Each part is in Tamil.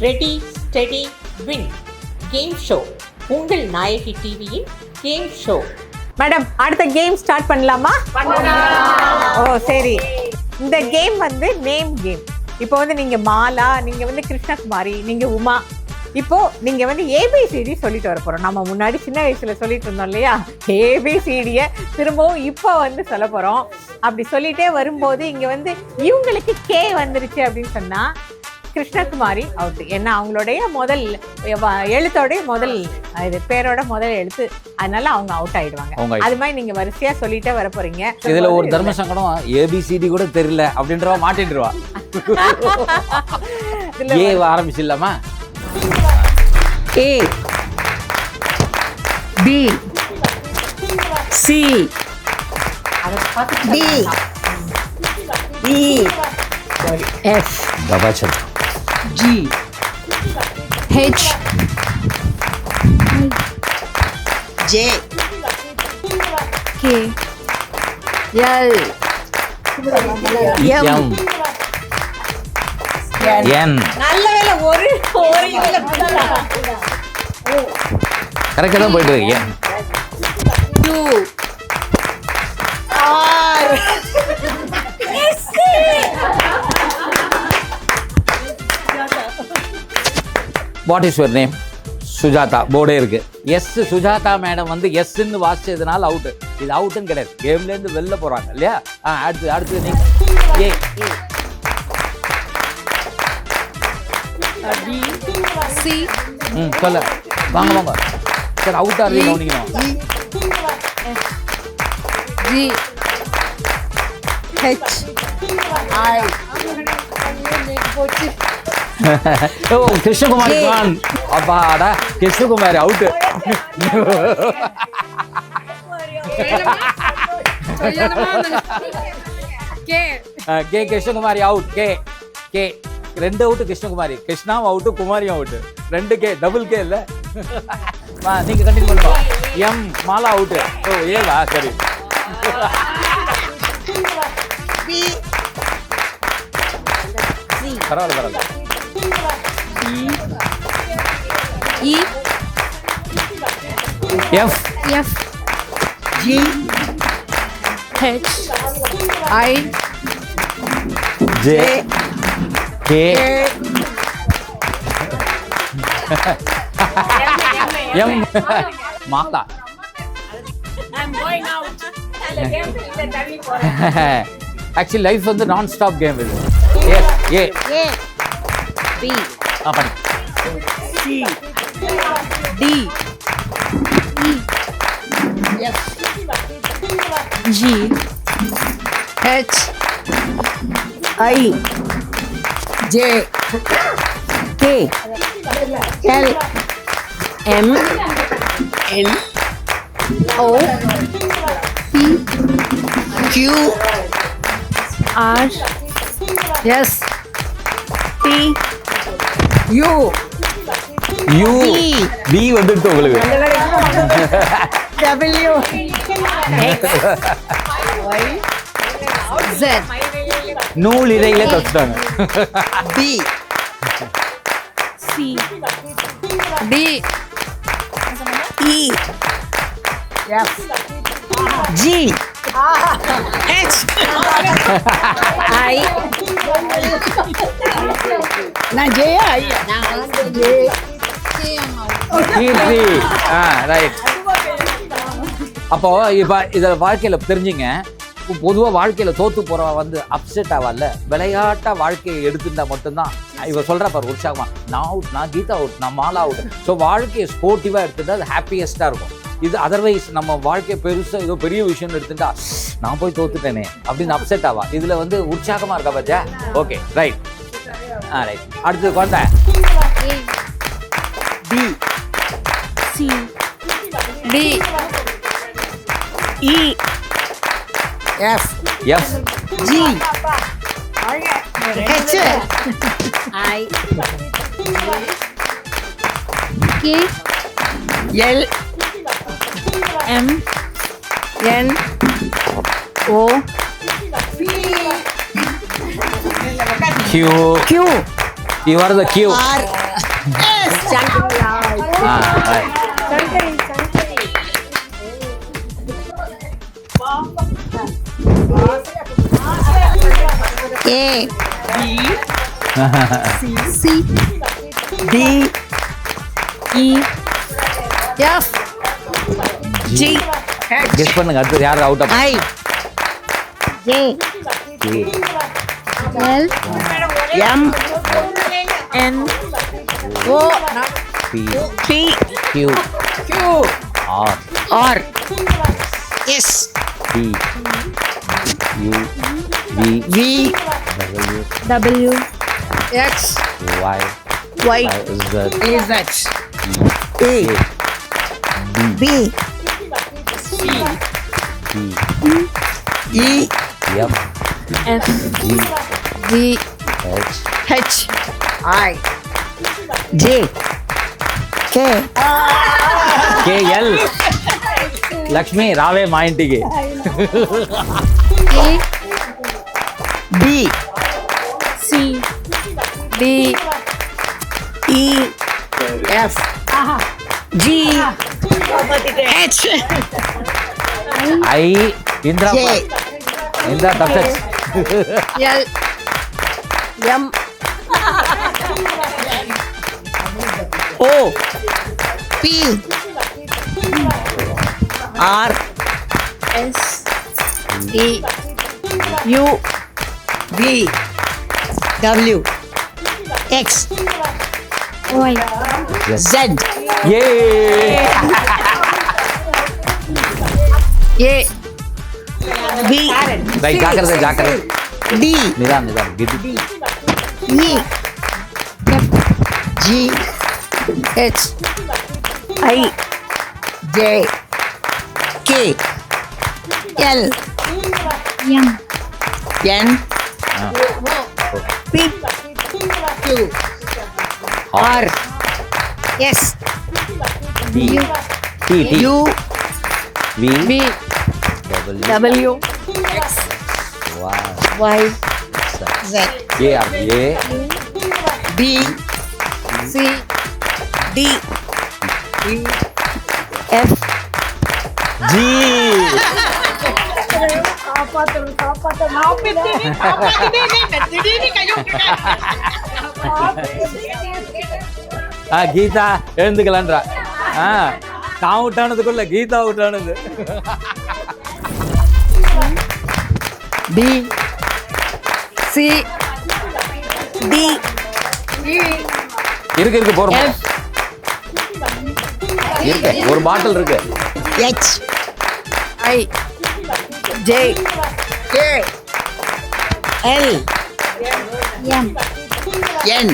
Ready steady win game show. உங்கள் நாயகி டிவியின் கேம் ஷோ. மேடம், அடுத்த கேம் ஸ்டார்ட் பண்ணலாமா? ஓ சரி. இந்த கேம் வந்து நேம் கேம். இப்போ வந்து நீங்க மாலா, நீங்க வந்து கிருஷ்ணகுமாரி, நீங்க உமா. இப்போ நீங்க வந்து ஏபிசிடி சொல்லிட்டு வர போறோம். நம்ம முன்னாடி சின்ன வயசுல சொல்லிட்டு இருந்தோம் இல்லையா, ஏபிசிடிய திரும்பவும் இப்போ வந்து சொல்ல போறோம். அப்படி சொல்லிட்டே வரும்போது இங்க வந்து இவங்களுக்கு கே வந்துருச்சு அப்படின்னு சொன்னா கிருஷ்ணகுமாரி அவுட். ஏன்னா அவங்களுடைய முதல் எழுத்தோடைய முதல் இது பேரோட முதல் எழுத்து, அதனால அவங்க அவுட் ஆயிடுவாங்க. அது மாதிரி நீங்க வரிசையா சொல்லிட்டே வர போறீங்க. இதுல ஒரு தர்ம சங்கடம், ஏபிசிடி கூட தெரியல அப்படின்றவா மாட்டிடுவா. ஏ ஆரம்பிச்சிடலாமா? A B C D E F G H J K L M N. நல்ல வேளை ஒரு கரெக்டா தான் போயிட்டு இருக்கீங்க. Q R what is your name? Sujatha போர்டே இருக்கு. எஸ் சுஜாதா மேடம் வந்து எஸ்ன்னு வாசிச்சதுனால அவுட். இது அவுட்டும் கிடையாது, கேம்ல இருந்து வெளில போறாங்க இல்லையா? அடுத்து நீங்க ஏ B C சொல்ல வாங்க சார். அவுட் ஆறீங்க கவனிக்கணும். G H I O Krishnakumari gone. அப்பாடா, Krishnakumari out. K Krishnakumari out. K 2 out Krishnakumari. கிருஷ்ணாவும் அவுட், குமாரியும் அவுட். 2 கே, டபுள் கே இல்ல. நீங்க கண்டினியூ பண்ணுங்க. M Mala out. ஓ ஏவா, சரி. B C பரவாயில்ல. E F F G H I J K M Mala. Actually life வந்து நான் ஸ்டாப் கேம் இது. ஏ B பண்ணி C D E F G H I J K L M N O P Q R S T U V வந்துட்டு உங்களுக்கு. W X Y Z நூல் இறையில கத்துட்டாங்க. B C D E F G H I நான் ஜெயா ஐயா கீர்த்தி. ரைட். அப்போ இப்ப இத வாழ்க்கையில தெரிஞ்சுங்க. பொதுவா வாழ்க்கையில தோத்து போறவ வந்து அப்செட் ஆவால, விளையாட்டா வாழ்க்கையை எடுத்துட்டா மட்டும்தான் இவ சொல்ற பாரு உற்சாகமா, நான் அவுட், நான் கீதா அவுட், நான் மாலா அவுட். ஸோ வாழ்க்கையை ஸ்போர்ட்டிவா எடுத்துட்டா அது ஹாப்பியஸ்டா இருக்கும். இது அதர்வைஸ் நம்ம வாழ்க்கையை பெருசா ஏதோ பெரிய விஷயம்னு எடுத்துட்டா நான் போய் தோத்துட்டேனே அப்படின்னு அப்செட் ஆவா. இதுல வந்து உற்சாகமா இருக்கா பாச்சா? Okay right. ரைட். அடுத்து கொண்ட B C D E F F G H I K L M N O P Q. Q You are the Q. R ஆ right. A C D E F G guess பண்ணுங்க அடுத்து யார் out of I J L M N O P P Q Q R R S T U V V W W X Y Y Z Z A B C D E F F G G H H I J K K L Lakshmi రావే మా ఇంటికి A B C D E F G H I Indra J Indra తప్పెక్స్ L M O P R S E U V W X Y Z A A B right జాగ్రత్త జాగ్రత్త D నిదాన్ నిదాన్ గిద్ది E F G H I J K L M N P Q R S T T T U V V W W X Y Z A R A B C D E F G Geetha எழுந்துக்கலான்றா தான் அவுட் ஆனதுக்குள்ள கீதா அவுட் ஆனது D C D E இருக்கு இருக்கு போறோம் F இருக்கு ஒரு பாட்டில் இருக்கு H I J K L M N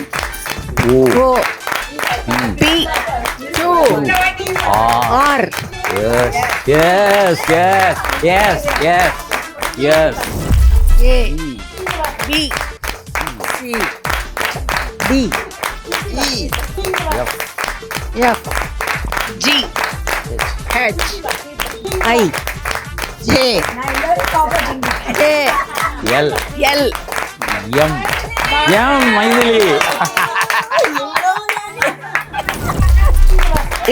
O O P Q R S S S S S S A B C D E F F G H I J K L L M M Maithili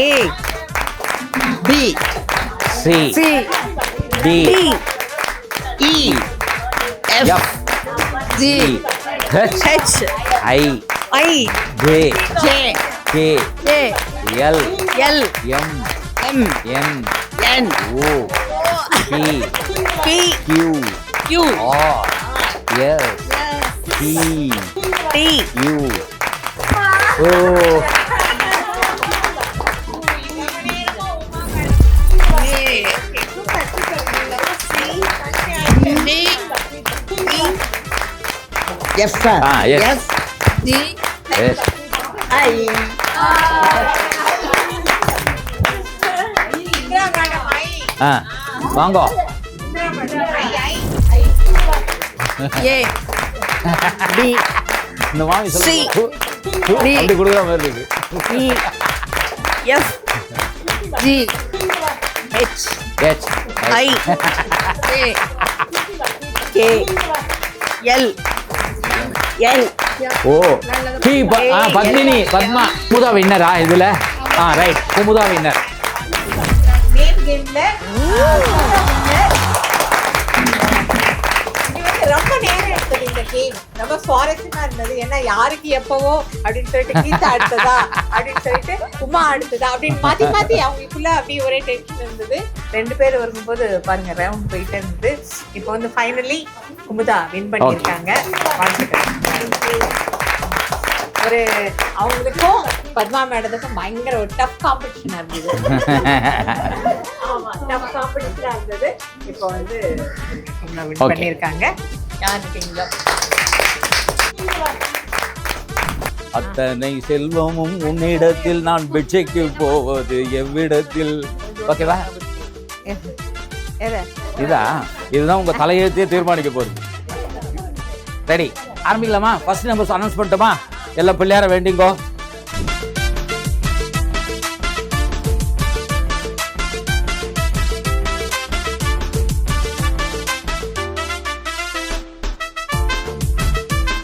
A B C C D D E F F G H H I I J J K K L L M M N N O P P Q Q R S T T U O F yes. F D S I வாங்கோ A B இந்த மாமி C. சொல்லுங்க D. அப்படி கொடுக்குற மாதிரி இருக்கு E F G H H I J K L N ஓ பத்மினி பத்மா குமுதா வின்னரா இதுல ரைட் குமுதா வின்னர் நேம் கேம்ல ரொம்ப நேரம் எடுத்தது இந்த கேம். ரொம்ப சுவாரஸ்யமா இருந்தது. ஏன்னா யாருக்கு எப்பவோ அப்படின்னு சொல்லிட்டு கீதா அடுத்ததா அப்படின்னு சொல்லிட்டு உமா அடுத்ததா அப்படின்னு மாத்தி மாத்தி அவங்களுக்குள்ள அப்படியே ஒரே டென்ஷன் இருந்தது. 2 பேர் வரும்போது பாருங்க ரவுண்ட் போயிட்டு இருந்தது. இப்போ வந்து ஃபைனலி குமுதா வின் பண்ணியிருக்காங்க. ஒரு அவங்களுக்கும் பத்மா மேடத்துக்கும் பயங்கர ஒரு டஃப் காம்படிஷனா இருந்தது. ஆமா டஃப் காம்படிஷனா இருந்தது. இப்போ வந்து வின் பண்ணியிருக்காங்க. யார் இருக்கீங்களோ அத்தனை செல்வமும் உன்னிடத்தில் நான் பிச்சைக்கு போவது எவ்விடத்தில். ஓகேவா? இதுதான் உங்க தலையெழுத்தையே தீர்மானிக்க போகுது. ரெடி ஆரம்பிக்கலாமா? ஃபர்ஸ்ட் நம்பர் அனௌன்ஸ் பண்ணிட்டோமா? எல்லா பிள்ளையார வேண்டிங்கோ.